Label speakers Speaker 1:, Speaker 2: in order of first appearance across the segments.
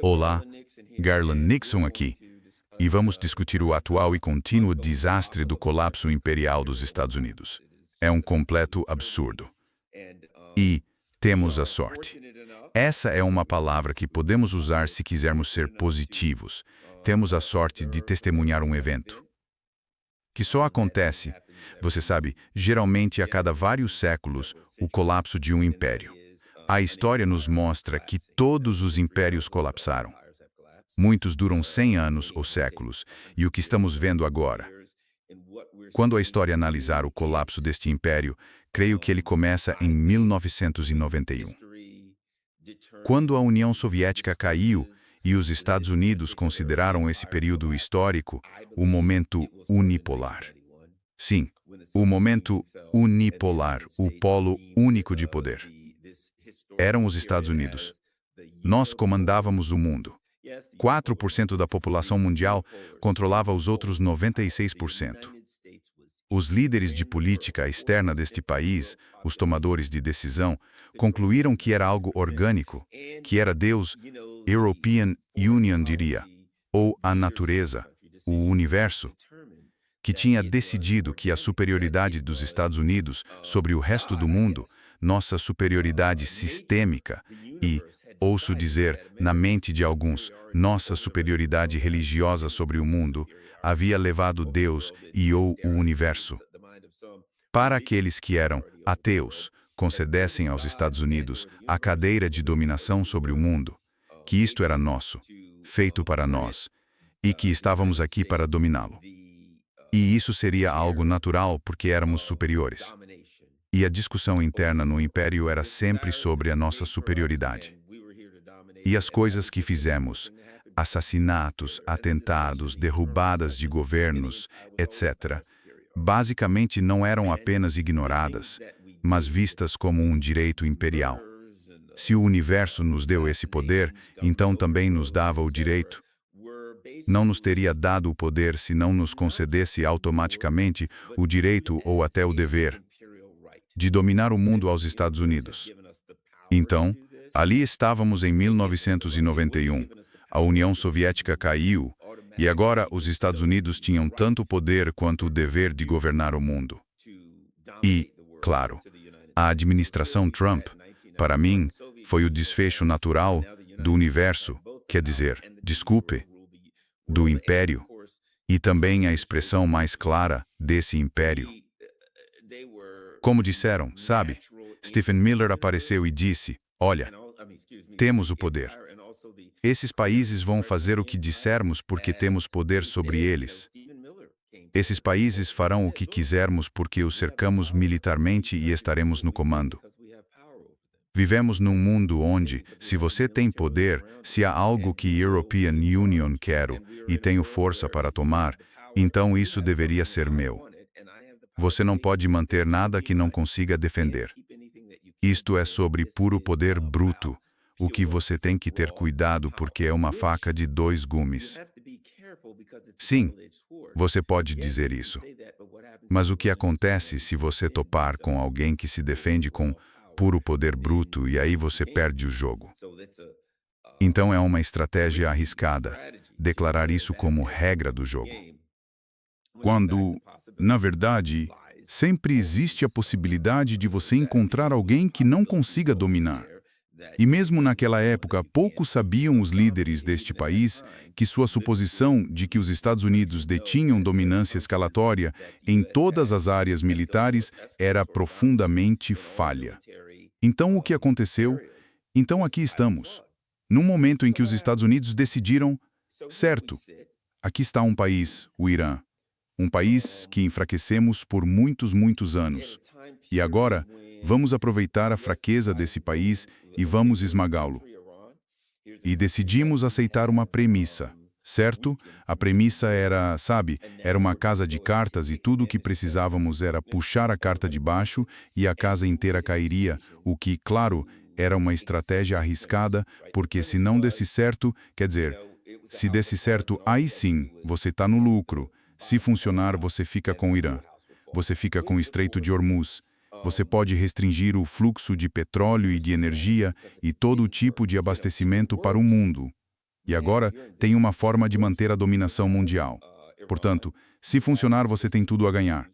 Speaker 1: Olá, Garland Nixon aqui, e vamos discutir o atual e contínuo desastre do colapso imperial dos Estados Unidos. É um completo absurdo. E temos a sorte. Essa é uma palavra que podemos usar se quisermos ser positivos. Temos a sorte de testemunhar um evento que só acontece, você sabe, geralmente a cada vários séculos, o colapso de um império. A história nos mostra que todos os impérios colapsaram. Muitos duram 100 anos ou séculos, e o que estamos vendo agora? Quando a história analisar o colapso deste império, creio que ele começa em 1991. Quando a União Soviética caiu e os Estados Unidos consideraram esse período histórico o momento unipolar. Sim, o momento unipolar, o polo único de poder. Eram os Estados Unidos. Nós comandávamos o mundo. 4% da população mundial controlava os outros 96%. Os líderes de política externa deste país, os tomadores de decisão, concluíram que era algo orgânico, que era Deus, European Union diria, ou a natureza, o universo, que tinha decidido que a superioridade dos Estados Unidos sobre o resto do mundo, nossa superioridade sistêmica e, ouço dizer, na mente de alguns, nossa superioridade religiosa sobre o mundo, havia levado Deus ou o universo. Para aqueles que eram ateus, concedessem aos Estados Unidos a cadeira de dominação sobre o mundo, que isto era nosso, feito para nós, e que estávamos aqui para dominá-lo. E isso seria algo natural porque éramos superiores. E a discussão interna no Império era sempre sobre a nossa superioridade. E as coisas que fizemos, assassinatos, atentados, derrubadas de governos, etc., basicamente não eram apenas ignoradas, mas vistas como um direito imperial. Se o universo nos deu esse poder, então também nos dava o direito. Não nos teria dado o poder se não nos concedesse automaticamente o direito ou até o dever de dominar o mundo aos Estados Unidos. Então, ali estávamos em 1991. A União Soviética caiu, e agora os Estados Unidos tinham tanto poder quanto o dever de governar o mundo. E, claro, a administração Trump, para mim, foi o desfecho natural do universo, quer dizer, desculpe, do império, e também a expressão mais clara desse império. Como disseram, sabe? Stephen Miller apareceu e disse, olha, temos o poder. Esses países vão fazer o que dissermos porque temos poder sobre eles. Esses países farão o que quisermos porque os cercamos militarmente e estaremos no comando. Vivemos num mundo onde, se você tem poder, se há algo que European Union quero e tenho força para tomar, então isso deveria ser meu. Você não pode manter nada que não consiga defender. Isto é sobre puro poder bruto, o que você tem que ter cuidado porque é uma faca de dois gumes. Sim, você pode dizer isso. Mas o que acontece se você topar com alguém que se defende com puro poder bruto e aí você perde o jogo? Então é uma estratégia arriscada, declarar isso como regra do jogo. Quando, na verdade, sempre existe a possibilidade de você encontrar alguém que não consiga dominar. E mesmo naquela época, poucos sabiam os líderes deste país que sua suposição de que os Estados Unidos detinham dominância escalatória em todas as áreas militares era profundamente falha. Então o que aconteceu? Então aqui estamos. Num momento em que os Estados Unidos decidiram, certo, aqui está um país, o Irã, um país que enfraquecemos por muitos anos. E agora, vamos aproveitar a fraqueza desse país e vamos esmagá-lo. E decidimos aceitar uma premissa, certo? A premissa era, sabe, era uma casa de cartas e tudo o que precisávamos era puxar a carta de baixo e a casa inteira cairia, o que, claro, era uma estratégia arriscada, porque se não desse certo, quer dizer, se desse certo, aí sim, você está no lucro. Se funcionar, você fica com o Irã. Você fica com o Estreito de Hormuz. Você pode restringir o fluxo de petróleo e de energia e todo tipo de abastecimento para o mundo. E agora tem uma forma de manter a dominação mundial. Portanto, se funcionar, você tem tudo a ganhar.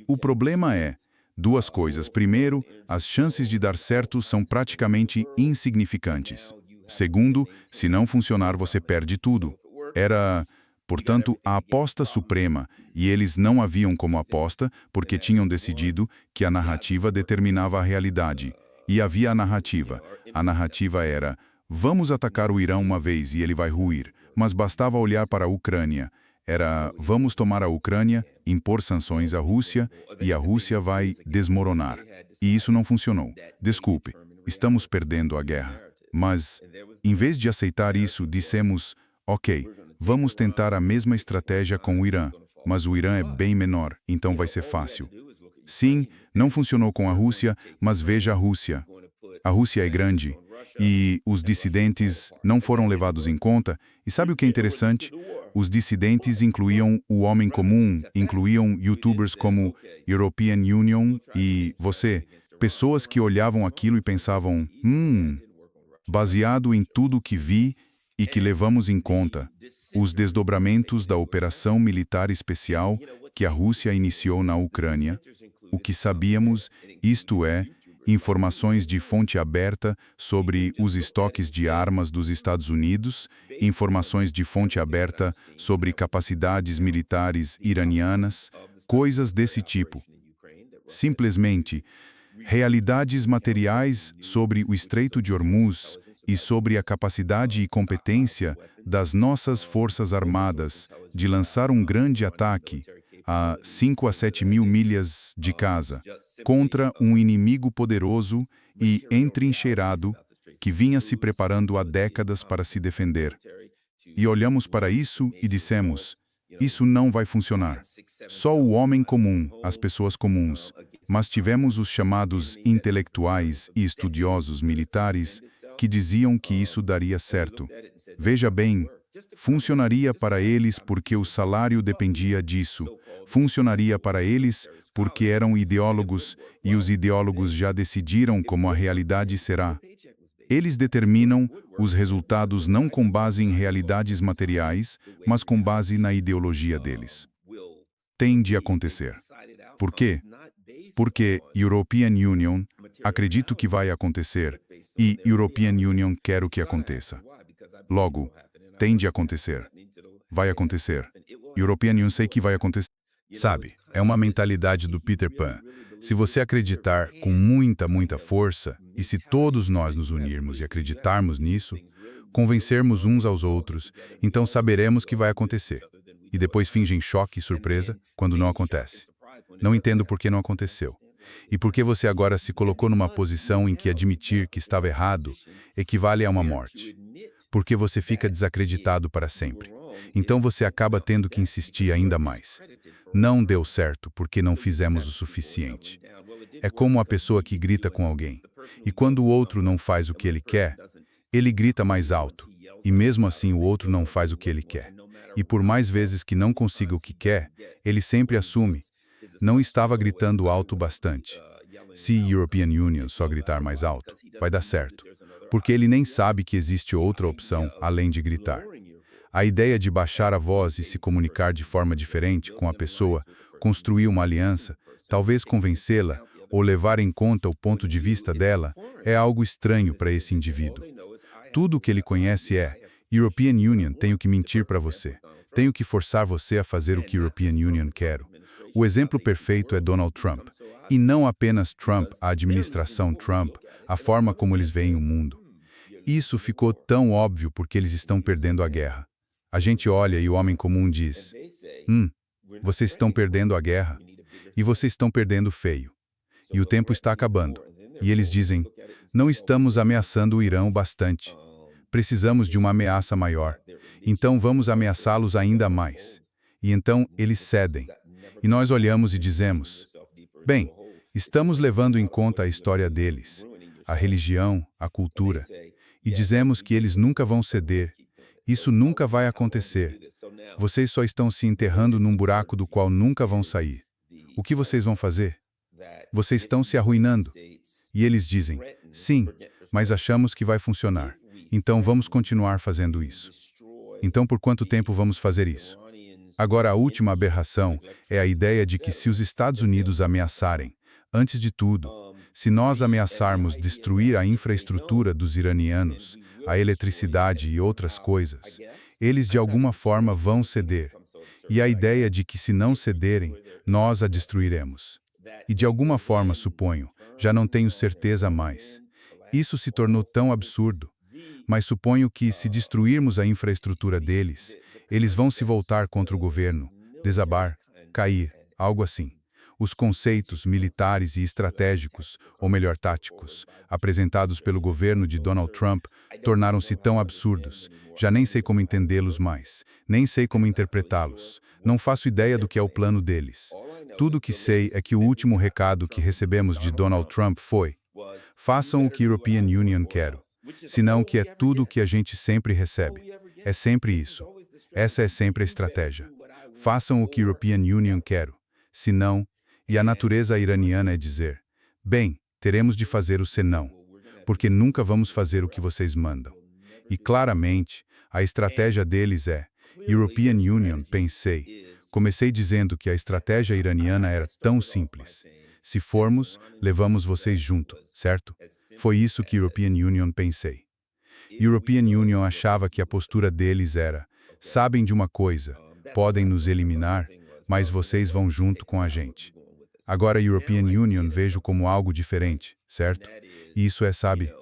Speaker 1: O problema é duas coisas. Primeiro, as chances de dar certo são praticamente insignificantes. Segundo, se não funcionar, você perde tudo. Era, portanto, a aposta suprema, e eles não a viam como aposta porque tinham decidido que a narrativa determinava a realidade. E havia a narrativa. A narrativa era: vamos atacar o Irã uma vez e ele vai ruir, mas bastava olhar para a Ucrânia. Era: vamos tomar a Ucrânia, impor sanções à Rússia e a Rússia vai desmoronar. E isso não funcionou. Desculpe, estamos perdendo a guerra. Mas, em vez de aceitar isso, dissemos: ok, vamos tentar a mesma estratégia com o Irã, mas o Irã é bem menor, então vai ser fácil. Sim, não funcionou com a Rússia, mas veja a Rússia. A Rússia é grande e os dissidentes não foram levados em conta. E sabe o que é interessante? Os dissidentes incluíam o homem comum, incluíam youtubers como European Union e você, pessoas que olhavam aquilo e pensavam: baseado em tudo que vi e que levamos em conta, os desdobramentos da operação militar especial que a Rússia iniciou na Ucrânia, o que sabíamos, isto é, informações de fonte aberta sobre os estoques de armas dos Estados Unidos, informações de fonte aberta sobre capacidades militares iranianas, coisas desse tipo. Simplesmente, realidades materiais sobre o Estreito de Hormuz e sobre a capacidade e competência das nossas forças armadas de lançar um grande ataque a 5 a 7 mil milhas de casa contra um inimigo poderoso e entrincheirado que vinha se preparando há décadas para se defender. E olhamos para isso e dissemos: isso não vai funcionar. Só o homem comum, as pessoas comuns. Mas tivemos os chamados intelectuais e estudiosos militares que diziam que isso daria certo. Veja bem, funcionaria para eles porque o salário dependia disso. Funcionaria para eles porque eram ideólogos e os ideólogos já decidiram como a realidade será. Eles determinam os resultados não com base em realidades materiais, mas com base na ideologia deles. Tem de acontecer. Por quê? Porque European Union, acredito que vai acontecer, e European Union quero que aconteça. Logo, tem de acontecer. Vai acontecer. European Union sei que vai acontecer. Sabe, é uma mentalidade do Peter Pan. Se você acreditar com muita força, e se todos nós nos unirmos e acreditarmos nisso, convencermos uns aos outros, então saberemos que vai acontecer. E depois fingem choque e surpresa quando não acontece. Não entendo por que não aconteceu. E por que você agora se colocou numa posição em que admitir que estava errado equivale a uma morte. Porque você fica desacreditado para sempre. Então você acaba tendo que insistir ainda mais. Não deu certo porque não fizemos o suficiente. É como a pessoa que grita com alguém. E quando o outro não faz o que ele quer, ele grita mais alto. E mesmo assim o outro não faz o que ele quer. E por mais vezes que não consiga o que quer, ele sempre assume: não estava gritando alto bastante. Se European Union só gritar mais alto, vai dar certo. Porque ele nem sabe que existe outra opção além de gritar. A ideia de baixar a voz e se comunicar de forma diferente com a pessoa, construir uma aliança, talvez convencê-la ou levar em conta o ponto de vista dela, é algo estranho para esse indivíduo. Tudo o que ele conhece é: European Union, tenho que mentir para você. Tenho que forçar você a fazer o que European Union quer. O exemplo perfeito é Donald Trump. E não apenas Trump, a administração Trump, a forma como eles veem o mundo. Isso ficou tão óbvio porque eles estão perdendo a guerra. A gente olha e o homem comum diz: vocês estão perdendo a guerra. E vocês estão perdendo feio. E o tempo está acabando. E eles dizem: não estamos ameaçando o Irã o bastante. Precisamos de uma ameaça maior. Então vamos ameaçá-los ainda mais. E então eles cedem. E nós olhamos e dizemos: bem, estamos levando em conta a história deles, a religião, a cultura, e dizemos que eles nunca vão ceder. Isso nunca vai acontecer. Vocês só estão se enterrando num buraco do qual nunca vão sair. O que vocês vão fazer? Vocês estão se arruinando. E eles dizem: sim, mas achamos que vai funcionar. Então vamos continuar fazendo isso. Então, por quanto tempo vamos fazer isso? Agora, a última aberração é a ideia de que se os Estados Unidos ameaçarem, antes de tudo, se nós ameaçarmos destruir a infraestrutura dos iranianos, a eletricidade e outras coisas, eles de alguma forma vão ceder. E a ideia de que se não cederem, nós a destruiremos. E de alguma forma, suponho, já não tenho certeza mais. Isso se tornou tão absurdo. Mas suponho que, se destruirmos a infraestrutura deles, eles vão se voltar contra o governo, desabar, cair, algo assim. Os conceitos militares e estratégicos, ou melhor, táticos, apresentados pelo governo de Donald Trump, tornaram-se tão absurdos. Já nem sei como entendê-los mais, nem sei como interpretá-los. Não faço ideia do que é o plano deles. Tudo o que sei é que o último recado que recebemos de Donald Trump foi: façam o que a European Union quer. Senão que é tudo o que a gente sempre recebe. É sempre isso. Essa é sempre a estratégia. Façam o que a European Union quer. Senão, e a natureza iraniana é dizer: bem, teremos de fazer o senão, porque nunca vamos fazer o que vocês mandam. E claramente, a estratégia deles é: European Union, pensei. Comecei dizendo que a estratégia iraniana era tão simples. Se formos, levamos vocês junto, certo? Foi isso que European Union pensei. European Union achava que a postura deles era: sabem de uma coisa, podem nos eliminar, mas vocês vão junto com a gente. Agora European Union vejo como algo diferente, certo? E isso é, sabe?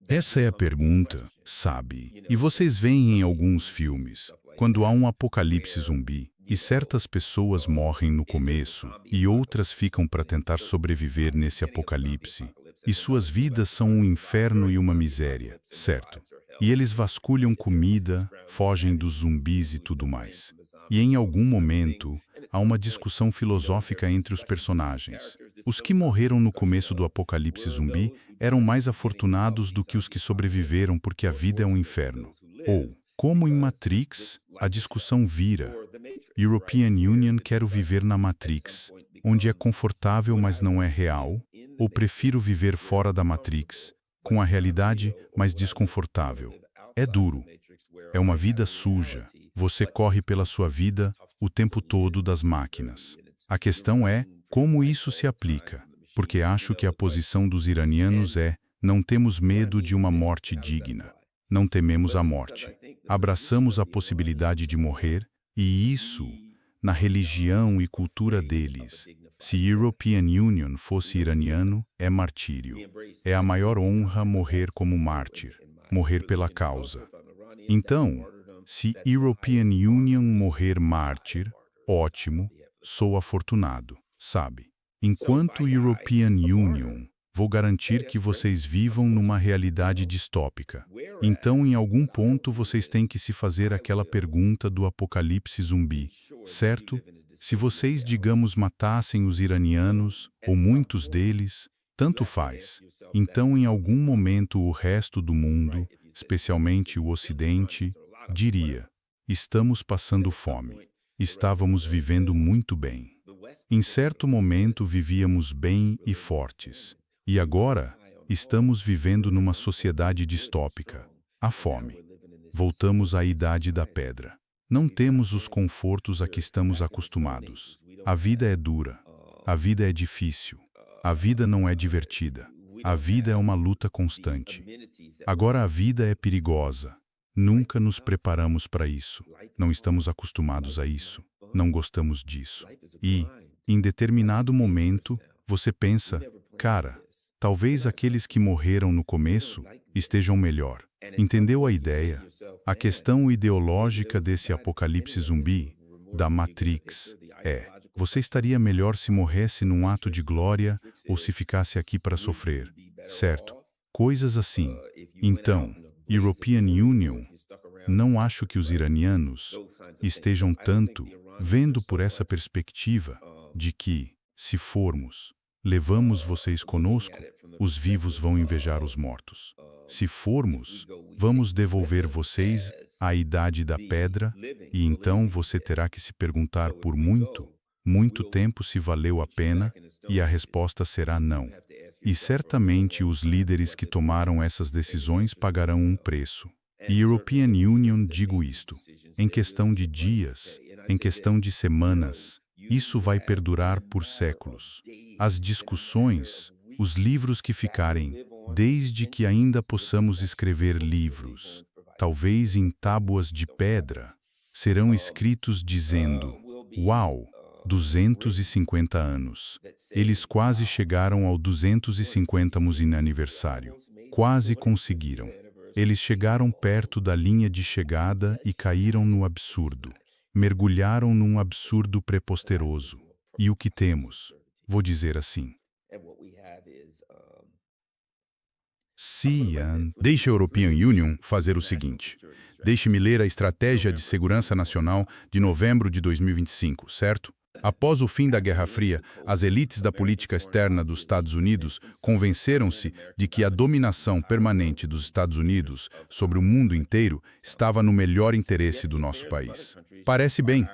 Speaker 1: Essa é a pergunta, sabe? E vocês veem em alguns filmes, quando há um apocalipse zumbi, e certas pessoas morrem no começo, e outras ficam para tentar sobreviver nesse apocalipse. E suas vidas são um inferno e uma miséria, certo? E eles vasculham comida, fogem dos zumbis e tudo mais. E em algum momento, há uma discussão filosófica entre os personagens. Os que morreram no começo do apocalipse zumbi eram mais afortunados do que os que sobreviveram porque a vida é um inferno. Ou, como em Matrix, a discussão vira: European Union quero viver na Matrix, onde é confortável mas não é real, ou prefiro viver fora da Matrix, com a realidade mas desconfortável. É duro. É uma vida suja. Você corre pela sua vida o tempo todo das máquinas. A questão é como isso se aplica, porque acho que a posição dos iranianos é: não temos medo de uma morte digna. Não tememos a morte. Abraçamos a possibilidade de morrer, e isso, na religião e cultura deles, se European Union fosse iraniano, é martírio. É a maior honra morrer como mártir, morrer pela causa. Então, se European Union morrer mártir, ótimo, sou afortunado, sabe? Enquanto European Union, vou garantir que vocês vivam numa realidade distópica. Então, em algum ponto, vocês têm que se fazer aquela pergunta do apocalipse zumbi, certo? Se vocês, digamos, matassem os iranianos, ou muitos deles, tanto faz. Então, em algum momento, o resto do mundo, especialmente o Ocidente, diria: estamos passando fome. Estávamos vivendo muito bem. Em certo momento vivíamos bem e fortes. E agora, estamos vivendo numa sociedade distópica. A fome. Voltamos à idade da pedra. Não temos os confortos a que estamos acostumados. A vida é dura. A vida é difícil. A vida não é divertida. A vida é uma luta constante. Agora a vida é perigosa. Nunca nos preparamos para isso. Não estamos acostumados a isso. Não gostamos disso. E, em determinado momento, você pensa: cara, talvez aqueles que morreram no começo estejam melhor. Entendeu a ideia? A questão ideológica desse apocalipse zumbi, da Matrix, é: você estaria melhor se morresse num ato de glória ou se ficasse aqui para sofrer, certo? Coisas assim. Então, European Union, não acho que os iranianos estejam tanto vendo por essa perspectiva de que, se formos, levamos vocês conosco, os vivos vão invejar os mortos. Se formos, vamos devolver vocês à idade da pedra, e então você terá que se perguntar por muito, muito tempo se valeu a pena, e a resposta será não. E certamente os líderes que tomaram essas decisões pagarão um preço. E European Union digo isto, em questão de dias, em questão de semanas, isso vai perdurar por séculos. As discussões, os livros que ficarem, desde que ainda possamos escrever livros, talvez em tábuas de pedra, serão escritos dizendo: "Uau, 250 anos. Eles quase chegaram ao 250º aniversário. Quase conseguiram. Eles chegaram perto da linha de chegada e caíram no absurdo. Mergulharam num absurdo preposteroso. E o que temos? Vou dizer assim. Deixe a European Union fazer o seguinte. Deixe-me ler a Estratégia de Segurança Nacional de novembro de 2025, certo? Após o fim da Guerra Fria, as elites da política externa dos Estados Unidos convenceram-se de que a dominação permanente dos Estados Unidos sobre o mundo inteiro estava no melhor interesse do nosso país. Parece bem.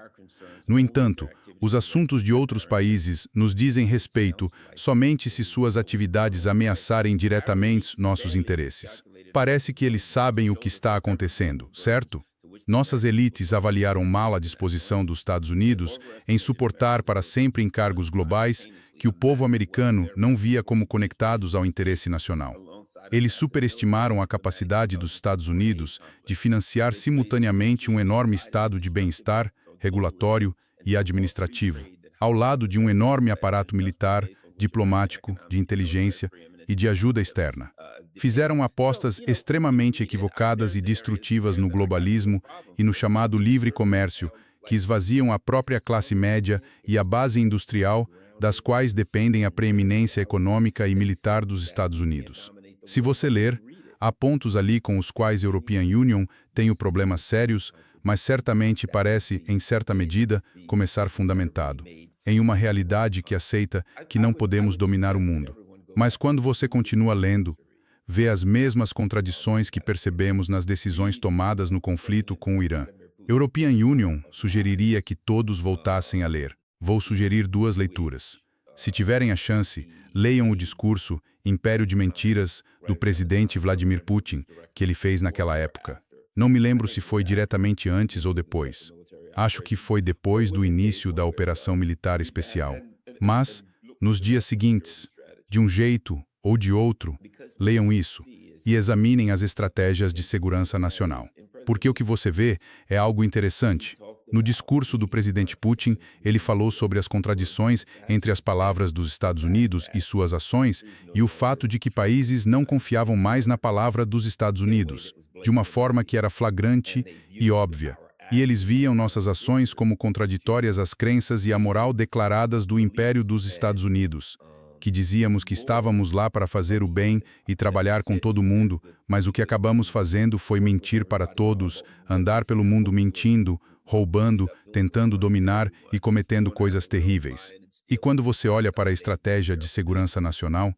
Speaker 1: No entanto, os assuntos de outros países nos dizem respeito somente se suas atividades ameaçarem diretamente nossos interesses. Parece que eles sabem o que está acontecendo, certo? Nossas elites avaliaram mal a disposição dos Estados Unidos em suportar para sempre encargos globais que o povo americano não via como conectados ao interesse nacional. Eles superestimaram a capacidade dos Estados Unidos de financiar simultaneamente um enorme estado de bem-estar, regulatório e administrativo, ao lado de um enorme aparato militar, diplomático, de inteligência e de ajuda externa. Fizeram apostas extremamente equivocadas e destrutivas no globalismo e no chamado livre comércio, que esvaziam a própria classe média e a base industrial, das quais dependem a preeminência econômica e militar dos Estados Unidos. Se você ler, há pontos ali com os quais a European Union tem problemas sérios, mas certamente parece, em certa medida, começar fundamentado, em uma realidade que aceita que não podemos dominar o mundo. Mas quando você continua lendo, vê as mesmas contradições que percebemos nas decisões tomadas no conflito com o Irã. European Union sugeriria que todos voltassem a ler. Vou sugerir 2 leituras. Se tiverem a chance, leiam o discurso Império de Mentiras do presidente Vladimir Putin, que ele fez naquela época. Não me lembro se foi diretamente antes ou depois. Acho que foi depois do início da Operação Militar Especial. Mas, nos dias seguintes, de um jeito ou de outro, leiam isso e examinem as estratégias de segurança nacional. Porque o que você vê é algo interessante. No discurso do presidente Putin, ele falou sobre as contradições entre as palavras dos Estados Unidos e suas ações e o fato de que países não confiavam mais na palavra dos Estados Unidos, de uma forma que era flagrante e óbvia. E eles viam nossas ações como contraditórias às crenças e à moral declaradas do Império dos Estados Unidos, que dizíamos que estávamos lá para fazer o bem e trabalhar com todo mundo, mas o que acabamos fazendo foi mentir para todos, andar pelo mundo mentindo, roubando, tentando dominar e cometendo coisas terríveis. E quando você olha para a estratégia de segurança nacional,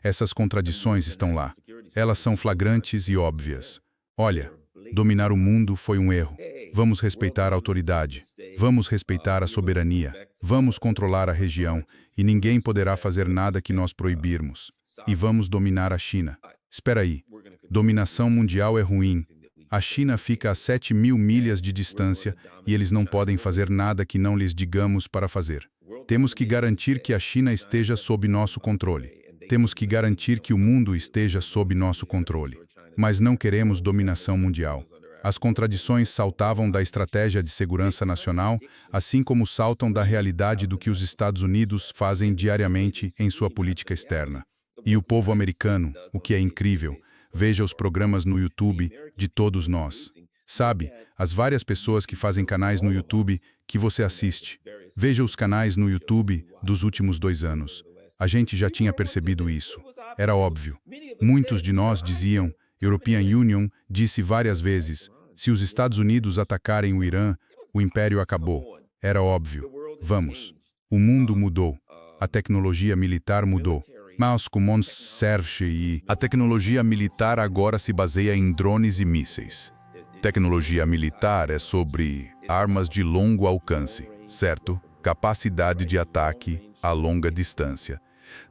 Speaker 1: essas contradições estão lá. Elas são flagrantes e óbvias. Olha, dominar o mundo foi um erro. Vamos respeitar a autoridade. Vamos respeitar a soberania. Vamos controlar a região e ninguém poderá fazer nada que nós proibirmos. E vamos dominar a China. Espera aí. Dominação mundial é ruim. A China fica a 7.000 milhas de distância e eles não podem fazer nada que não lhes digamos para fazer. Temos que garantir que a China esteja sob nosso controle. Temos que garantir que o mundo esteja sob nosso controle. Mas não queremos dominação mundial. As contradições saltavam da estratégia de segurança nacional, assim como saltam da realidade do que os Estados Unidos fazem diariamente em sua política externa. E o povo americano, o que é incrível, veja os programas no YouTube de todos nós. Sabe, as várias pessoas que fazem canais no YouTube que você assiste. Veja os canais no YouTube dos últimos 2 anos. A gente já tinha percebido isso. Era óbvio. Muitos de nós diziam, European Union disse várias vezes, se os Estados Unidos atacarem o Irã, o império acabou. Era óbvio. Vamos. O mundo mudou. A tecnologia militar mudou. Mas como serve e a tecnologia militar agora se baseia em drones e mísseis. Tecnologia militar é sobre armas de longo alcance, certo? Capacidade de ataque a longa distância.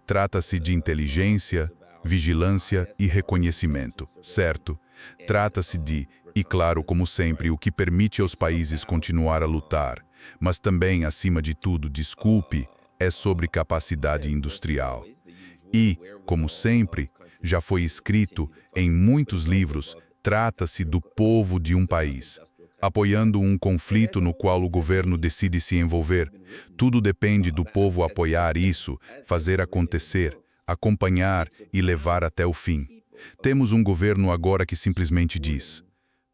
Speaker 1: Trata-se de inteligência, vigilância e reconhecimento, certo? Trata-se de, e claro, como sempre, o que permite aos países continuar a lutar, mas também, acima de tudo, desculpe, é sobre capacidade industrial. E, como sempre, já foi escrito em muitos livros, trata-se do povo de um país, apoiando um conflito no qual o governo decide se envolver. Tudo depende do povo apoiar isso, fazer acontecer, acompanhar e levar até o fim. Temos um governo agora que simplesmente diz: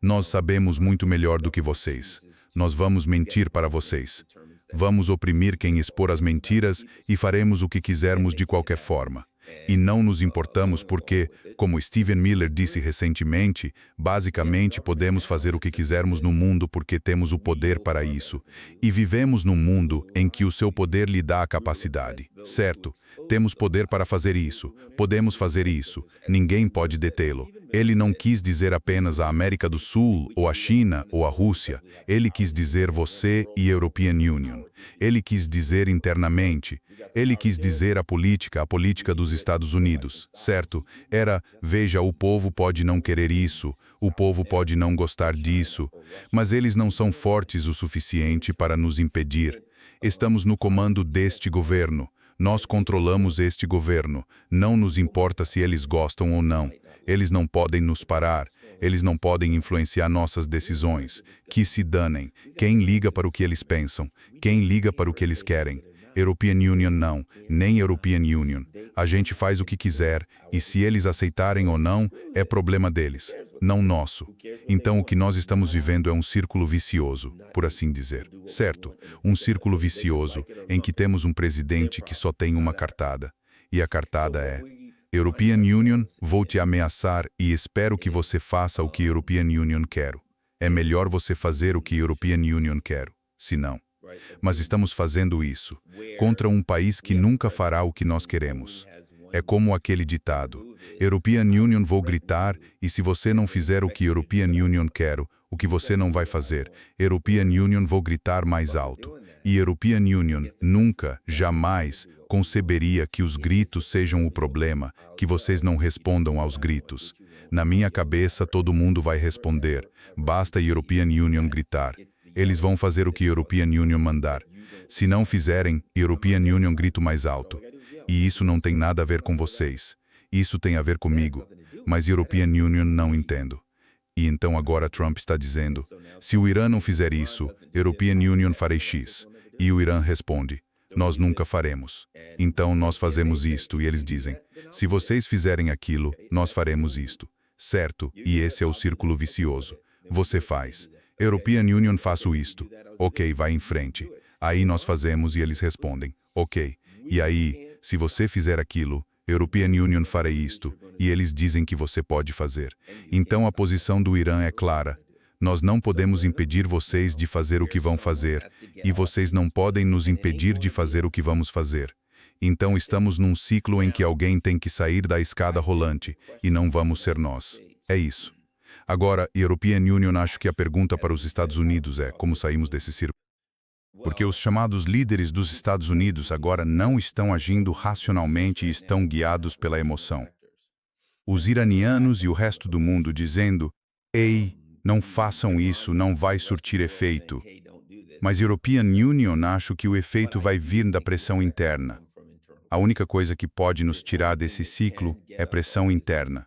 Speaker 1: nós sabemos muito melhor do que vocês. Nós vamos mentir para vocês. Vamos oprimir quem expor as mentiras e faremos o que quisermos de qualquer forma. E não nos importamos porque, como Stephen Miller disse recentemente, basicamente podemos fazer o que quisermos no mundo porque temos o poder para isso. E vivemos num mundo em que o seu poder lhe dá a capacidade, certo? Temos poder para fazer isso, podemos fazer isso, ninguém pode detê-lo. Ele não quis dizer apenas a América do Sul, ou a China, ou a Rússia. Ele quis dizer você e European Union. Ele quis dizer internamente. Ele quis dizer a política dos Estados Unidos, certo? Era, veja, o povo pode não querer isso, o povo pode não gostar disso, mas eles não são fortes o suficiente para nos impedir. Estamos no comando deste governo. Nós controlamos este governo. Não nos importa se eles gostam ou não. Eles não podem nos parar. Eles não podem influenciar nossas decisões. Que se danem. Quem liga para o que eles pensam? Quem liga para o que eles querem? European Union não, nem European Union. A gente faz o que quiser, e se eles aceitarem ou não, é problema deles, não nosso. Então o que nós estamos vivendo é um círculo vicioso, por assim dizer. Certo, um círculo vicioso em que temos um presidente que só tem uma cartada. E a cartada é: European Union, vou te ameaçar e espero que você faça o que European Union quer. É melhor você fazer o que European Union quer, se não. Mas estamos fazendo isso contra um país que nunca fará o que nós queremos. É como aquele ditado: European Union vou gritar, e se você não fizer o que European Union quer, o que você não vai fazer, European Union vou gritar mais alto. E European Union nunca, jamais, conceberia que os gritos sejam o problema, que vocês não respondam aos gritos. Na minha cabeça todo mundo vai responder, basta European Union gritar. Eles vão fazer o que European Union mandar. Se não fizerem, European Union grito mais alto. E isso não tem nada a ver com vocês. Isso tem a ver comigo. Mas European Union não entendo. E então agora Trump está dizendo: se o Irã não fizer isso, European Union farei X. E o Irã responde: nós nunca faremos. Então nós fazemos isto e eles dizem: se vocês fizerem aquilo, nós faremos isto. Certo? E esse é o círculo vicioso. Você faz. European Union faço isto. Ok, vai em frente. Aí nós fazemos e eles respondem, ok. E aí, se você fizer aquilo, European Union farei isto, e eles dizem que você pode fazer. Então a posição do Irã é clara. Nós não podemos impedir vocês de fazer o que vão fazer, e vocês não podem nos impedir de fazer o que vamos fazer. Então estamos num ciclo em que alguém tem que sair da escada rolante, e não vamos ser nós. É isso. Agora, European Union, acho que a pergunta para os Estados Unidos é como saímos desse círculo. Porque os chamados líderes dos Estados Unidos agora não estão agindo racionalmente e estão guiados pela emoção. Os iranianos e o resto do mundo dizendo: ei, não façam isso, não vai surtir efeito. Mas European Union, acho que o efeito vai vir da pressão interna. A única coisa que pode nos tirar desse ciclo é pressão interna.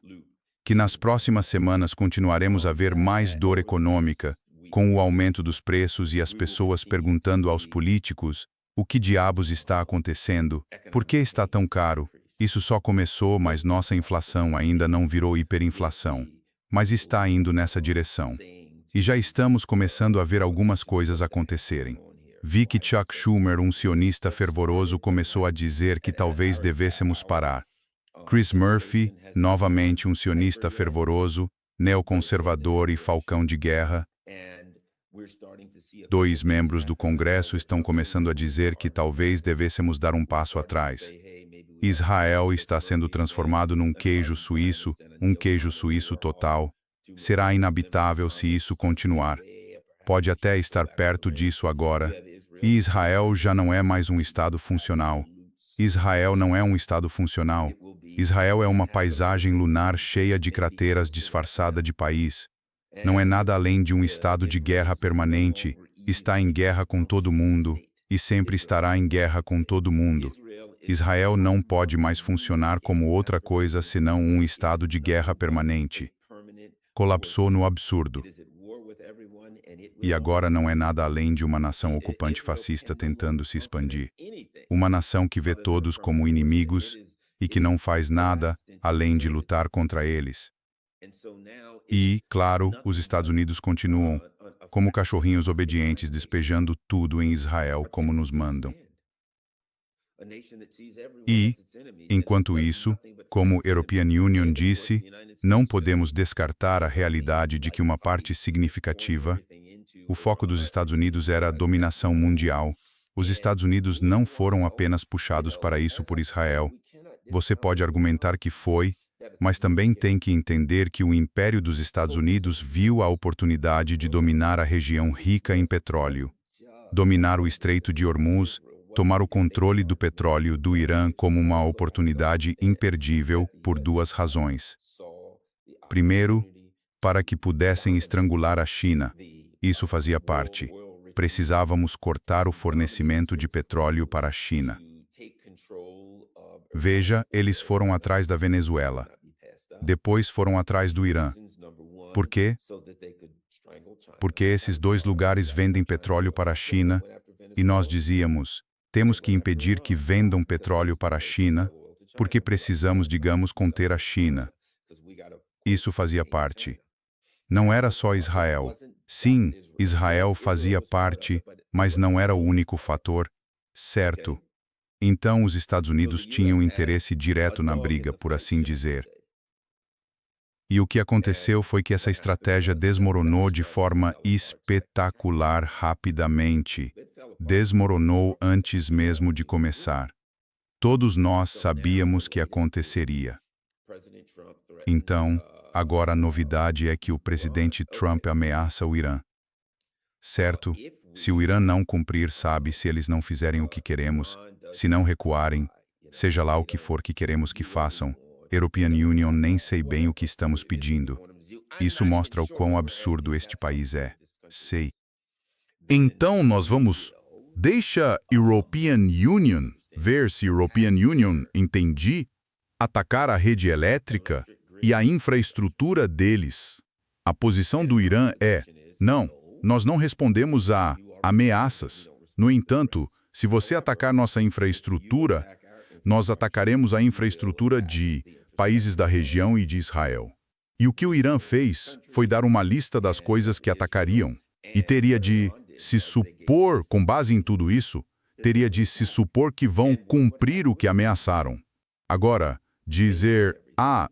Speaker 1: Que nas próximas semanas continuaremos a ver mais dor econômica, com o aumento dos preços e as pessoas perguntando aos políticos: o que diabos está acontecendo? Por que está tão caro? Isso só começou, mas nossa inflação ainda não virou hiperinflação. Mas está indo nessa direção. E já estamos começando a ver algumas coisas acontecerem. Vi que Chuck Schumer, um sionista fervoroso, começou a dizer que talvez devêssemos parar. Chris Murphy, novamente um sionista fervoroso, neoconservador e falcão de guerra. 2 membros do Congresso estão começando a dizer que talvez devêssemos dar um passo atrás. Israel está sendo transformado num queijo suíço, um queijo suíço total. Será inabitável se isso continuar. Pode até estar perto disso agora. E Israel já não é mais um Estado funcional. Israel não é um Estado funcional. Israel é uma paisagem lunar cheia de crateras disfarçada de país. Não é nada além de um estado de guerra permanente, está em guerra com todo mundo e sempre estará em guerra com todo mundo. Israel não pode mais funcionar como outra coisa senão um estado de guerra permanente. Colapsou no absurdo. E agora não é nada além de uma nação ocupante fascista tentando se expandir. Uma nação que vê todos como inimigos e que não faz nada além de lutar contra eles. E, claro, os Estados Unidos continuam, como cachorrinhos obedientes, despejando tudo em Israel como nos mandam. E, enquanto isso, como European Union disse, não podemos descartar a realidade de que uma parte significativa, o foco dos Estados Unidos era a dominação mundial. Os Estados Unidos não foram apenas puxados para isso por Israel. Você pode argumentar que foi, mas também tem que entender que o Império dos Estados Unidos viu a oportunidade de dominar a região rica em petróleo, dominar o Estreito de Hormuz, tomar o controle do petróleo do Irã como uma oportunidade imperdível por duas razões. Primeiro, para que pudessem estrangular a China. Isso fazia parte. Precisávamos cortar o fornecimento de petróleo para a China. Veja, eles foram atrás da Venezuela. Depois foram atrás do Irã. Por quê? Porque esses dois lugares vendem petróleo para a China e nós dizíamos, temos que impedir que vendam petróleo para a China porque precisamos, digamos, conter a China. Isso fazia parte. Não era só Israel. Sim, Israel fazia parte, mas não era o único fator, certo? Então os Estados Unidos tinham interesse direto na briga, por assim dizer. E o que aconteceu foi que essa estratégia desmoronou de forma espetacular rapidamente. Desmoronou antes mesmo de começar. Todos nós sabíamos que aconteceria. Então, agora a novidade é que o presidente Trump ameaça o Irã. Certo? Se o Irã não cumprir, sabe, se eles não fizerem o que queremos, se não recuarem, seja lá o que for que queremos que façam, European Union nem sei bem o que estamos pedindo. Isso mostra o quão absurdo este país é. Sei. Então nós vamos... Deixa European Union, ver se European Union, entendi, atacar a rede elétrica e a infraestrutura deles. A posição do Irã é, não, nós não respondemos a ameaças. No entanto, se você atacar nossa infraestrutura, nós atacaremos a infraestrutura de países da região e de Israel. E o que o Irã fez foi dar uma lista das coisas que atacariam. E teria de se supor, com base em tudo isso, teria de se supor que vão cumprir o que ameaçaram. Agora, dizer,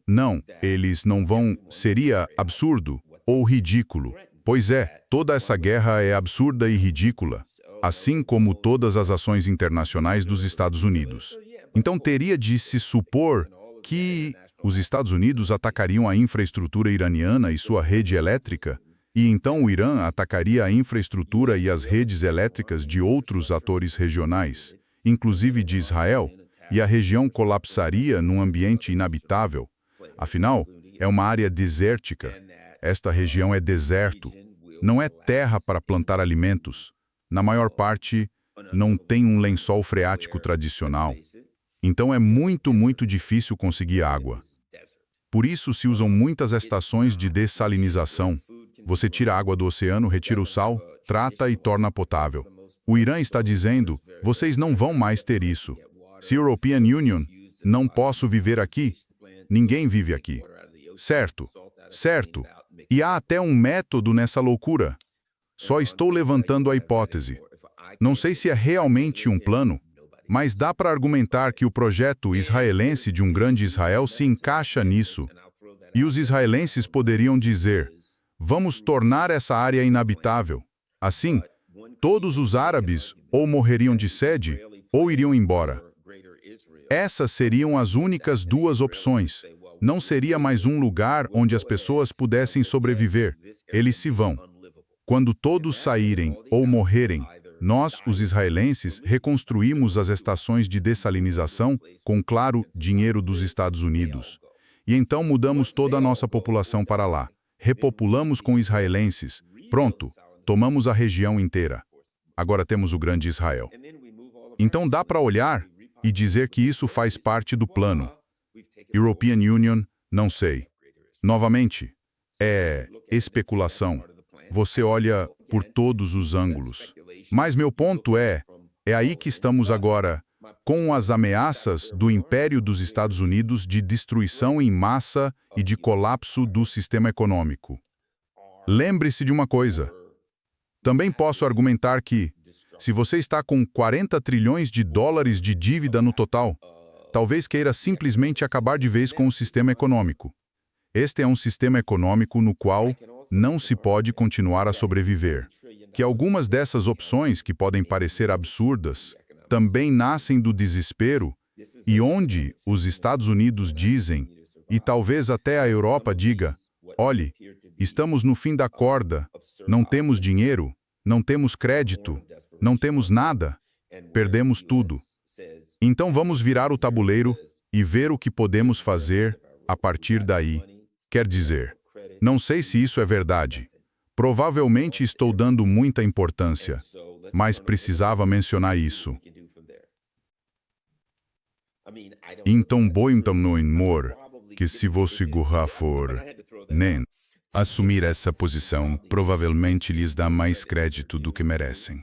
Speaker 1: não, eles não vão, seria absurdo ou ridículo. Pois é, toda essa guerra é absurda e ridícula, assim como todas as ações internacionais dos Estados Unidos. Então teria de se supor que os Estados Unidos atacariam a infraestrutura iraniana e sua rede elétrica, e então o Irã atacaria a infraestrutura e as redes elétricas de outros atores regionais, inclusive de Israel, e a região colapsaria num ambiente inabitável. Afinal, é uma área desértica. Esta região é deserto. Não é terra para plantar alimentos. Na maior parte, não tem um lençol freático tradicional. Então é muito, muito difícil conseguir água. Por isso se usam muitas estações de dessalinização. Você tira a água do oceano, retira o sal, trata e torna potável. O Irã está dizendo, vocês não vão mais ter isso. Se European Union, não posso viver aqui, ninguém vive aqui. Certo, certo. E há até um método nessa loucura. Só estou levantando a hipótese. Não sei se é realmente um plano, mas dá para argumentar que o projeto israelense de um grande Israel se encaixa nisso. E os israelenses poderiam dizer, vamos tornar essa área inabitável. Assim, todos os árabes ou morreriam de sede ou iriam embora. Essas seriam as únicas duas opções. Não seria mais um lugar onde as pessoas pudessem sobreviver. Eles se vão. Quando todos saírem ou morrerem, Nós, os israelenses, reconstruímos as estações de dessalinização com, claro, dinheiro dos Estados Unidos. E então mudamos toda a nossa população para lá. Repopulamos com israelenses. Pronto, tomamos a região inteira. Agora temos o grande Israel. Então dá para olhar e dizer que isso faz parte do plano. European Union, não sei. Novamente, é especulação. Você olha por todos os ângulos. Mas meu ponto é aí que estamos agora, com as ameaças do Império dos Estados Unidos de destruição em massa e de colapso do sistema econômico. Lembre-se de uma coisa. Também posso argumentar que, se você está com 40 trilhões de dólares de dívida no total, talvez queira simplesmente acabar de vez com o sistema econômico. Este é um sistema econômico no qual não se pode continuar a sobreviver. Que algumas dessas opções, que podem parecer absurdas, também nascem do desespero e onde os Estados Unidos dizem, e talvez até a Europa diga, olhe, estamos no fim da corda, não temos dinheiro, não temos crédito, não temos nada, perdemos tudo. Então vamos virar o tabuleiro e ver o que podemos fazer a partir daí. Quer dizer, não sei se isso é verdade. Provavelmente estou dando muita importância, mas precisava mencionar isso. Então, não imor, que se você gorrar for, nem assumir essa posição provavelmente lhes dá mais crédito do que merecem.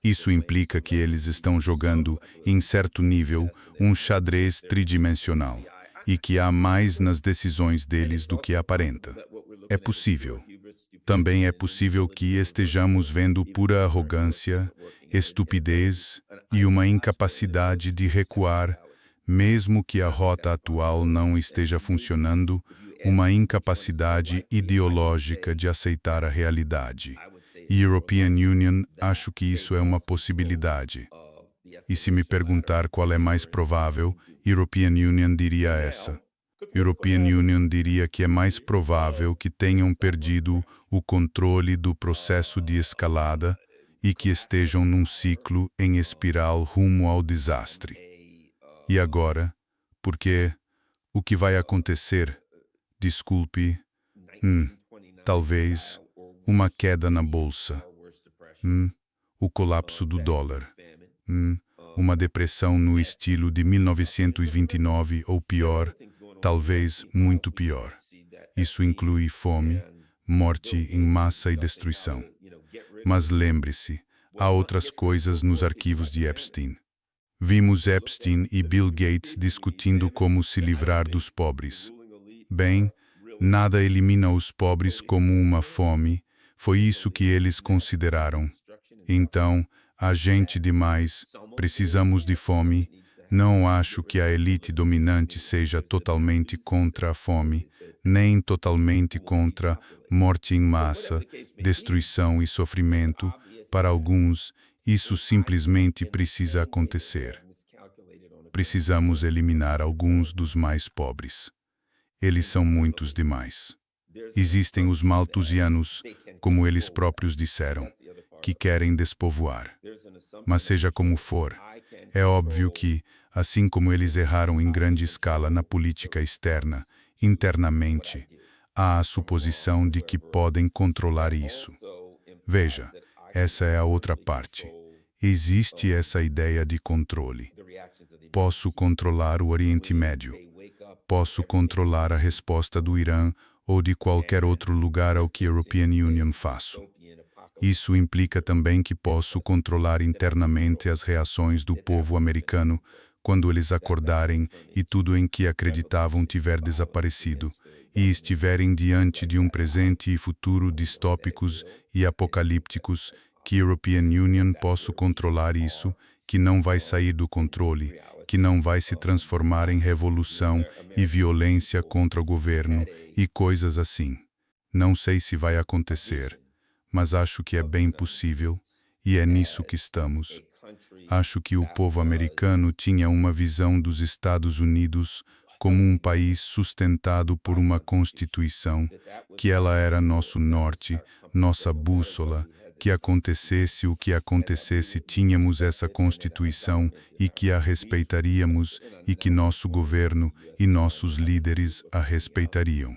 Speaker 1: Isso implica que eles estão jogando, em certo nível, um xadrez tridimensional e que há mais nas decisões deles do que aparenta. É possível. Também é possível que estejamos vendo pura arrogância, estupidez e uma incapacidade de recuar, mesmo que a rota atual não esteja funcionando, uma incapacidade ideológica de aceitar a realidade. E European Union, acho que isso é uma possibilidade. E se me perguntar qual é mais provável, European Union diria essa. European Union diria que é mais provável que tenham perdido o controle do processo de escalada e que estejam num ciclo em espiral rumo ao desastre. E agora, porque o que vai acontecer? Desculpe, talvez uma queda na bolsa, o colapso do dólar, uma depressão no estilo de 1929 ou pior, talvez muito pior. Isso inclui fome, morte em massa e destruição. Mas lembre-se, há outras coisas nos arquivos de Epstein. Vimos Epstein e Bill Gates discutindo como se livrar dos pobres. Bem, nada elimina os pobres como uma fome, foi isso que eles consideraram. Então, há gente demais, precisamos de fome. Não acho que a elite dominante seja totalmente contra a fome, nem totalmente contra morte em massa, destruição e sofrimento. Para alguns, isso simplesmente precisa acontecer. Precisamos eliminar alguns dos mais pobres. Eles são muitos demais. Existem os malthusianos, como eles próprios disseram, que querem despovoar. Mas seja como for, é óbvio que, assim como eles erraram em grande escala na política externa, internamente, há a suposição de que podem controlar isso. Veja, essa é a outra parte. Existe essa ideia de controle. Posso controlar o Oriente Médio. Posso controlar a resposta do Irã ou de qualquer outro lugar ao que a European Union faço. Isso implica também que posso controlar internamente as reações do povo americano quando eles acordarem e tudo em que acreditavam tiver desaparecido e estiverem diante de um presente e futuro distópicos e apocalípticos, que European Union posso controlar isso, que não vai sair do controle, que não vai se transformar em revolução e violência contra o governo e coisas assim. Não sei se vai acontecer, mas acho que é bem possível e é nisso que estamos. Acho que o povo americano tinha uma visão dos Estados Unidos como um país sustentado por uma Constituição, que ela era nosso norte, nossa bússola, Que acontecesse o que acontecesse, tínhamos essa Constituição e que a respeitaríamos e que nosso governo e nossos líderes a respeitariam.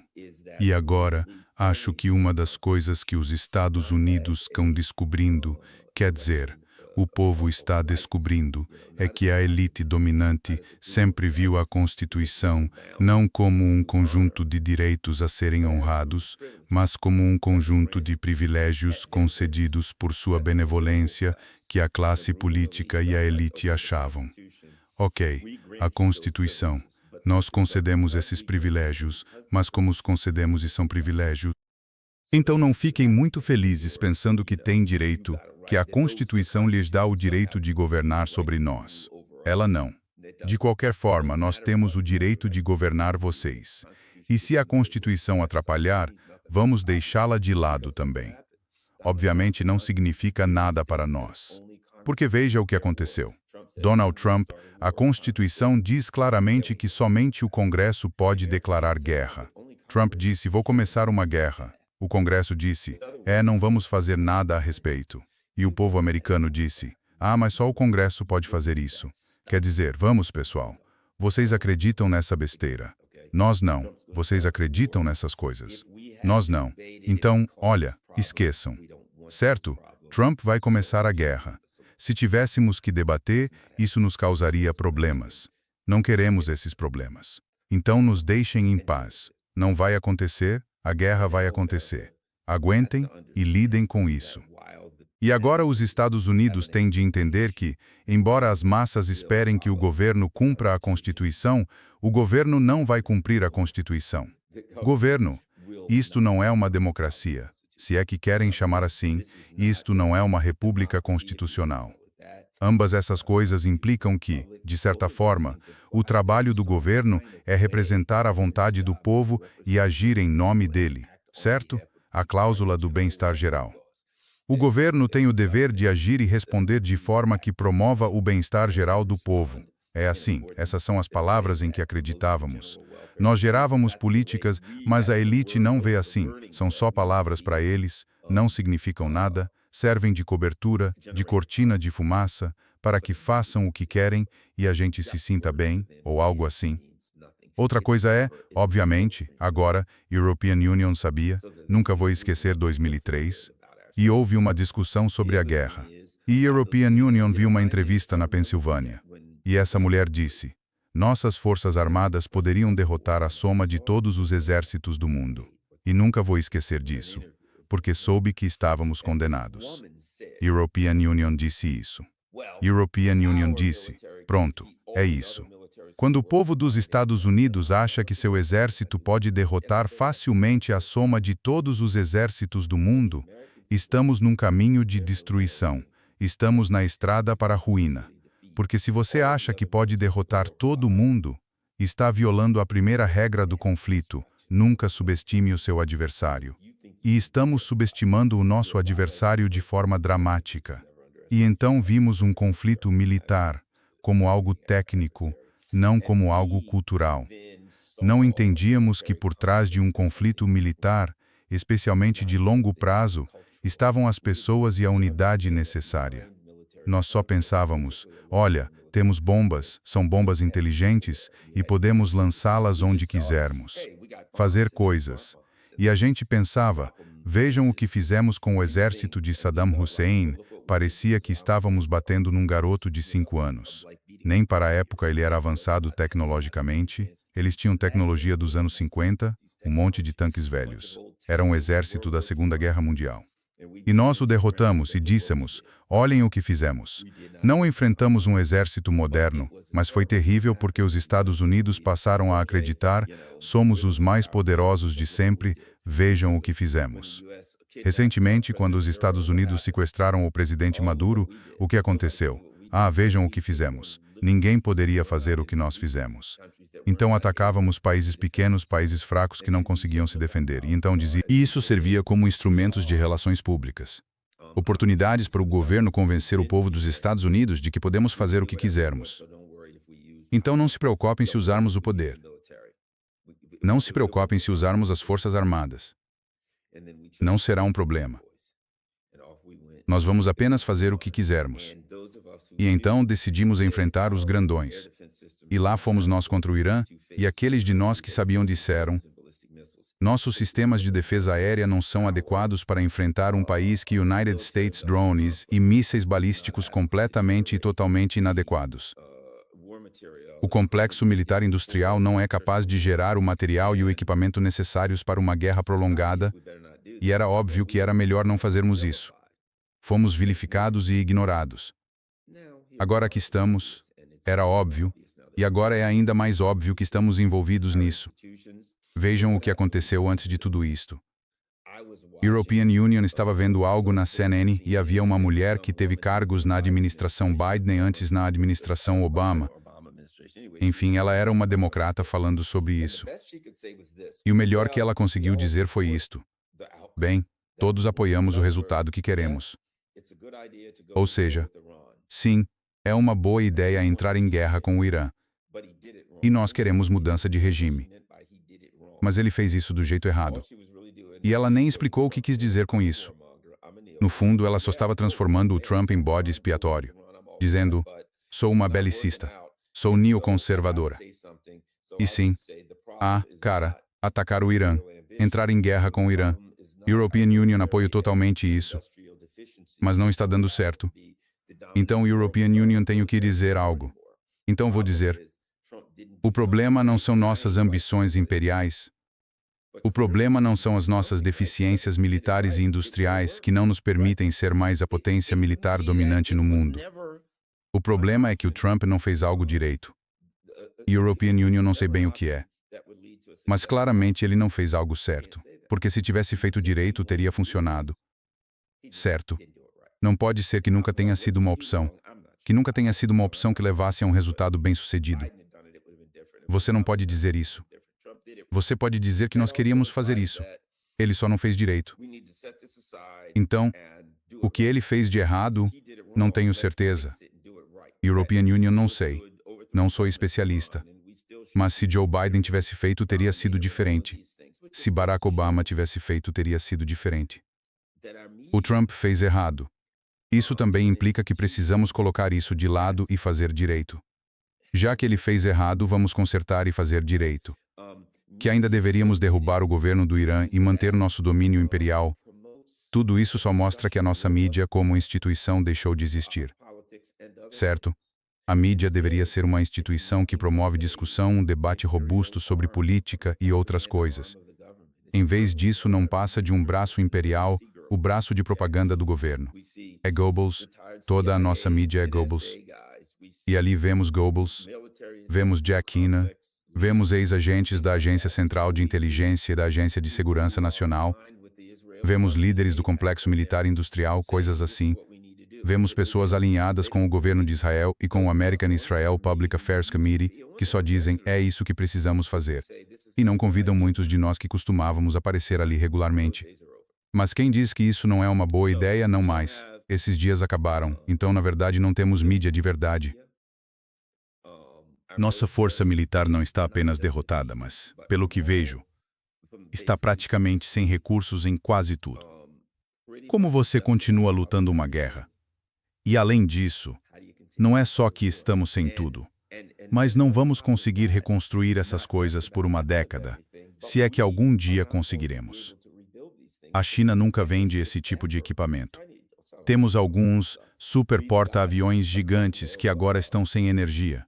Speaker 1: E agora, acho que uma das coisas que os Estados Unidos estão descobrindo, quer dizer, o povo está descobrindo, é que a elite dominante sempre viu a Constituição não como um conjunto de direitos a serem honrados, mas como um conjunto de privilégios concedidos por sua benevolência que a classe política e a elite achavam. Ok, a Constituição. Nós concedemos esses privilégios, mas como os concedemos e são privilégios? Então não fiquem muito felizes pensando que têm direito, que a Constituição lhes dá o direito de governar sobre nós. Ela não. De qualquer forma, nós temos o direito de governar vocês. E se a Constituição atrapalhar, vamos deixá-la de lado também. Obviamente não significa nada para nós. Porque veja o que aconteceu. Donald Trump, a Constituição diz claramente que somente o Congresso pode declarar guerra. Trump disse, vou começar uma guerra. O Congresso disse, não vamos fazer nada a respeito. E o povo americano disse, mas só o Congresso pode fazer isso. Quer dizer, vamos pessoal, vocês acreditam nessa besteira. Nós não, vocês acreditam nessas coisas. Nós não. Então, olha, esqueçam. Certo? Trump vai começar a guerra. Se tivéssemos que debater, isso nos causaria problemas. Não queremos esses problemas. Então nos deixem em paz. Não vai acontecer, a guerra vai acontecer. Aguentem e lidem com isso. E agora os Estados Unidos têm de entender que, embora as massas esperem que o governo cumpra a Constituição, o governo não vai cumprir a Constituição. Governo, isto não é uma democracia. Se é que querem chamar assim, isto não é uma república constitucional. Ambas essas coisas implicam que, de certa forma, o trabalho do governo é representar a vontade do povo e agir em nome dele, certo? A cláusula do bem-estar geral. O governo tem o dever de agir e responder de forma que promova o bem-estar geral do povo. É assim, essas são as palavras em que acreditávamos. Nós gerávamos políticas, mas a elite não vê assim. São só palavras para eles, não significam nada, servem de cobertura, de cortina de fumaça, para que façam o que querem e a gente se sinta bem, ou algo assim. Outra coisa é, obviamente, agora, European Union sabia, nunca vou esquecer 2003, e houve uma discussão sobre a guerra. E European Union viu uma entrevista na Pensilvânia. E essa mulher disse, nossas forças armadas poderiam derrotar a soma de todos os exércitos do mundo. E nunca vou esquecer disso, porque soube que estávamos condenados. European Union disse isso. European Union disse, pronto, é isso. Quando o povo dos Estados Unidos acha que seu exército pode derrotar facilmente a soma de todos os exércitos do mundo, estamos num caminho de destruição. Estamos na estrada para a ruína. Porque se você acha que pode derrotar todo mundo, está violando a primeira regra do conflito, nunca subestime o seu adversário. E estamos subestimando o nosso adversário de forma dramática. E então vimos um conflito militar, como algo técnico, não como algo cultural. Não entendíamos que por trás de um conflito militar, especialmente de longo prazo, estavam as pessoas e a unidade necessária. Nós só pensávamos, olha, temos bombas, são bombas inteligentes e podemos lançá-las onde quisermos. Fazer coisas. E a gente pensava, vejam o que fizemos com o exército de Saddam Hussein, parecia que estávamos batendo num garoto de 5 anos. Nem para a época ele era avançado tecnologicamente, eles tinham tecnologia dos anos 50, um monte de tanques velhos. Era um exército da Segunda Guerra Mundial. E nós o derrotamos e dissemos, olhem o que fizemos. Não enfrentamos um exército moderno, mas foi terrível porque os Estados Unidos passaram a acreditar, somos os mais poderosos de sempre, vejam o que fizemos. Recentemente, quando os Estados Unidos sequestraram o presidente Maduro, o que aconteceu? Vejam o que fizemos. Ninguém poderia fazer o que nós fizemos. Então atacávamos países pequenos, países fracos que não conseguiam se defender. E então dizia... E isso servia como instrumentos de relações públicas. Oportunidades para o governo convencer o povo dos Estados Unidos de que podemos fazer o que quisermos. Então não se preocupem se usarmos o poder. Não se preocupem se usarmos as forças armadas. Não será um problema. Nós vamos apenas fazer o que quisermos. E então decidimos enfrentar os grandões. E lá fomos nós contra o Irã, e aqueles de nós que sabiam disseram: nossos sistemas de defesa aérea não são adequados para enfrentar um país que United States drones e mísseis balísticos completamente e totalmente inadequados. O complexo militar industrial não é capaz de gerar o material e o equipamento necessários para uma guerra prolongada, e era óbvio que era melhor não fazermos isso. Fomos vilificados e ignorados. Agora aqui estamos, era óbvio, e agora é ainda mais óbvio que estamos envolvidos nisso. Vejam o que aconteceu antes de tudo isto. European Union estava vendo algo na CNN e havia uma mulher que teve cargos na administração Biden e antes na administração Obama. Enfim, ela era uma democrata falando sobre isso. E o melhor que ela conseguiu dizer foi isto: bem, todos apoiamos o resultado que queremos. Ou seja, sim, é uma boa ideia entrar em guerra com o Irã. E nós queremos mudança de regime. Mas ele fez isso do jeito errado. E ela nem explicou o que quis dizer com isso. No fundo, ela só estava transformando o Trump em bode expiatório, dizendo: sou uma belicista, sou neoconservadora. E sim, cara, atacar o Irã, entrar em guerra com o Irã. European Union apoia totalmente isso. Mas não está dando certo. Então, European Union tem que dizer algo. Então vou dizer: o problema não são nossas ambições imperiais. O problema não são as nossas deficiências militares e industriais que não nos permitem ser mais a potência militar dominante no mundo. O problema é que o Trump não fez algo direito. European Union não sei bem o que é. Mas claramente ele não fez algo certo. Porque se tivesse feito direito, teria funcionado. Certo. Não pode ser que nunca tenha sido uma opção. Que nunca tenha sido uma opção que levasse a um resultado bem-sucedido. Você não pode dizer isso. Você pode dizer que nós queríamos fazer isso. Ele só não fez direito. Então, o que ele fez de errado, não tenho certeza. European Union não sei. Não sou especialista. Mas se Joe Biden tivesse feito, teria sido diferente. Se Barack Obama tivesse feito, teria sido diferente. O Trump fez errado. Isso também implica que precisamos colocar isso de lado e fazer direito. Já que ele fez errado, vamos consertar e fazer direito. Que ainda deveríamos derrubar o governo do Irã e manter nosso domínio imperial. Tudo isso só mostra que a nossa mídia, como instituição, deixou de existir. Certo? A mídia deveria ser uma instituição que promove discussão, um debate robusto sobre política e outras coisas. Em vez disso, não passa de um braço imperial, o braço de propaganda do governo. É Goebbels, toda a nossa mídia é Goebbels. E ali vemos Goebbels, vemos Jack Keenan, vemos ex-agentes da Agência Central de Inteligência e da Agência de Segurança Nacional, vemos líderes do complexo militar industrial, coisas assim. Vemos pessoas alinhadas com o governo de Israel e com o American Israel Public Affairs Committee, que só dizem, é isso que precisamos fazer. E não convidam muitos de nós que costumávamos aparecer ali regularmente. Mas quem diz que isso não é uma boa ideia, não mais. Esses dias acabaram, então na verdade não temos mídia de verdade. Nossa força militar não está apenas derrotada, mas, pelo que vejo, está praticamente sem recursos em quase tudo. Como você continua lutando uma guerra? E além disso, não é só que estamos sem tudo, mas não vamos conseguir reconstruir essas coisas por uma década, se é que algum dia conseguiremos. A China nunca vende esse tipo de equipamento. Temos alguns super porta-aviões gigantes que agora estão sem energia.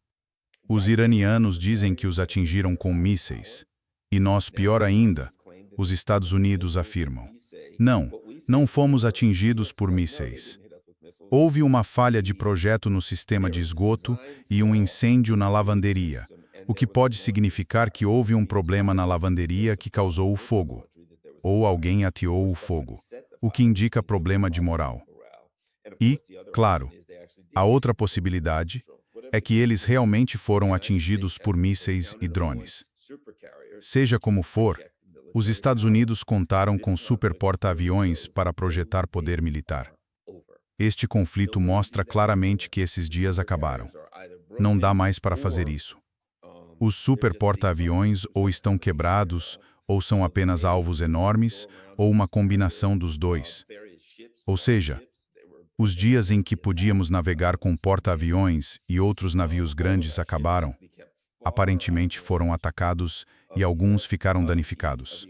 Speaker 1: Os iranianos dizem que os atingiram com mísseis. E nós, pior ainda, os Estados Unidos afirmam: não fomos atingidos por mísseis. Houve uma falha de projeto no sistema de esgoto e um incêndio na lavanderia, o que pode significar que houve um problema na lavanderia que causou o fogo, ou alguém ateou o fogo, o que indica problema de moral. E, claro, a outra possibilidade é que eles realmente foram atingidos por mísseis e drones. Seja como for, os Estados Unidos contaram com super porta-aviões para projetar poder militar. Este conflito mostra claramente que esses dias acabaram. Não dá mais para fazer isso. Os super porta-aviões ou estão quebrados, ou são apenas alvos enormes, ou uma combinação dos dois. Ou seja, Os dias em que podíamos navegar com porta-aviões e outros navios grandes acabaram. Aparentemente foram atacados e alguns ficaram danificados.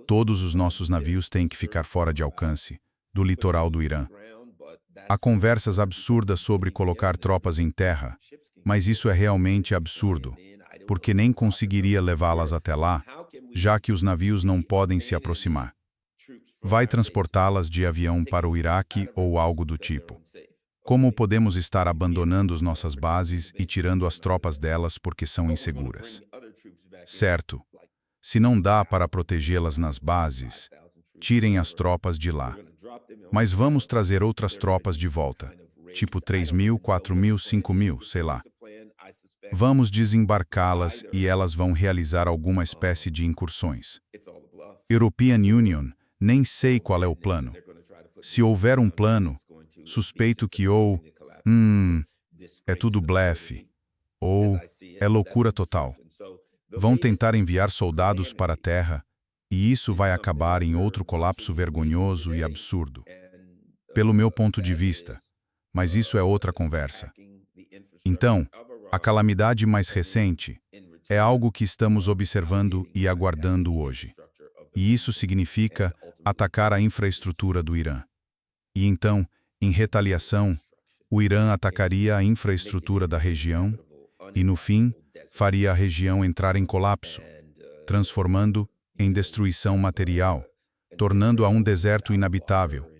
Speaker 1: Todos os nossos navios têm que ficar fora de alcance do litoral do Irã. Há conversas absurdas sobre colocar tropas em terra, mas isso é realmente absurdo, porque nem conseguiria levá-las até lá, já que os navios não podem se aproximar. Vai transportá-las de avião para o Iraque ou algo do tipo. Como podemos estar abandonando as nossas bases e tirando as tropas delas porque são inseguras? Certo. Se não dá para protegê-las nas bases, tirem as tropas de lá. Mas vamos trazer outras tropas de volta, tipo 3.000, 4.000, 5.000, sei lá. Vamos desembarcá-las e elas vão realizar alguma espécie de incursões. European Union, nem sei qual é o plano. Se houver um plano, suspeito que é tudo blefe, ou é loucura total. Vão tentar enviar soldados para a Terra, e isso vai acabar em outro colapso vergonhoso e absurdo. Pelo meu ponto de vista, mas isso é outra conversa. Então, a calamidade mais recente é algo que estamos observando e aguardando hoje. E isso significa atacar a infraestrutura do Irã. E então, em retaliação, o Irã atacaria a infraestrutura da região e, no fim, faria a região entrar em colapso, transformando em destruição material, tornando-a um deserto inabitável,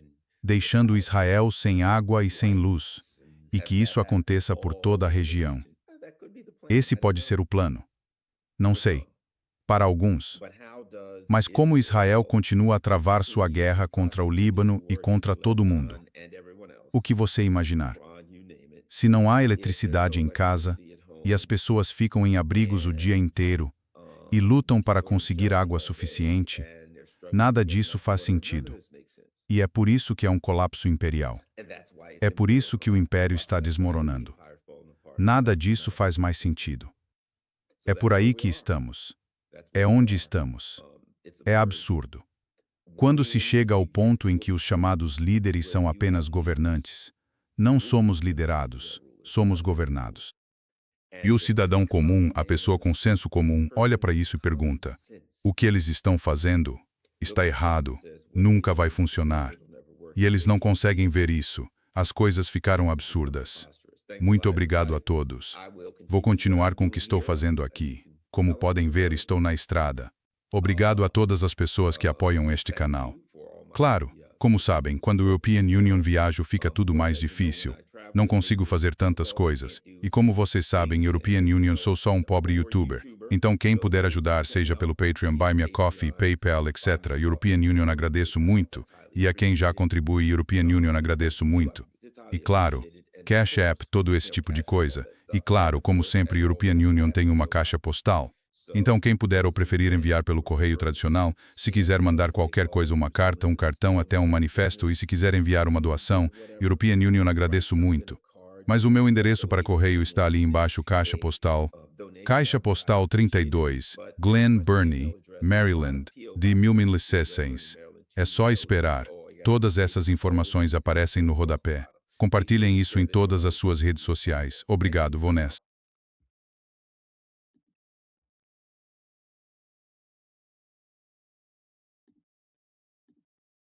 Speaker 1: deixando Israel sem água e sem luz, e que isso aconteça por toda a região. Esse pode ser o plano. Não sei. Para alguns. Mas como Israel continua a travar sua guerra contra o Líbano e contra todo mundo? O que você imaginar? Se não há eletricidade em casa, e as pessoas ficam em abrigos o dia inteiro, e lutam para conseguir água suficiente, nada disso faz sentido. E é por isso que é um colapso imperial. É por isso que o império está desmoronando. Nada disso faz mais sentido. É por aí que estamos. É onde estamos. É absurdo. Quando se chega ao ponto em que os chamados líderes são apenas governantes, não somos liderados, somos governados. E o cidadão comum, a pessoa com senso comum, olha para isso e pergunta: o que eles estão fazendo está errado, nunca vai funcionar. E eles não conseguem ver isso. As coisas ficaram absurdas. Muito obrigado a todos. Vou continuar com o que estou fazendo aqui. Como podem ver, estou na estrada. Obrigado a todas as pessoas que apoiam este canal. Claro, como sabem, quando o European Union viajo fica tudo mais difícil. Não consigo fazer tantas coisas. E como vocês sabem, European Union sou só um pobre youtuber. Então quem puder ajudar, seja pelo Patreon, Buy Me a Coffee, PayPal, etc. European Union agradeço muito. E a quem já contribui, European Union agradeço muito. E claro, Cash App, todo esse tipo de coisa. E claro, como sempre, European Union tem uma caixa postal. Então quem puder ou preferir enviar pelo correio tradicional, se quiser mandar qualquer coisa, uma carta, um cartão, até um manifesto, e se quiser enviar uma doação, European Union agradeço muito. Mas o meu endereço para correio está ali embaixo, Caixa Postal 32, Glen Burnie, Maryland, de 1016. É só esperar. Todas essas informações aparecem no rodapé. Compartilhem isso em todas as suas redes sociais. Obrigado, vou nessa.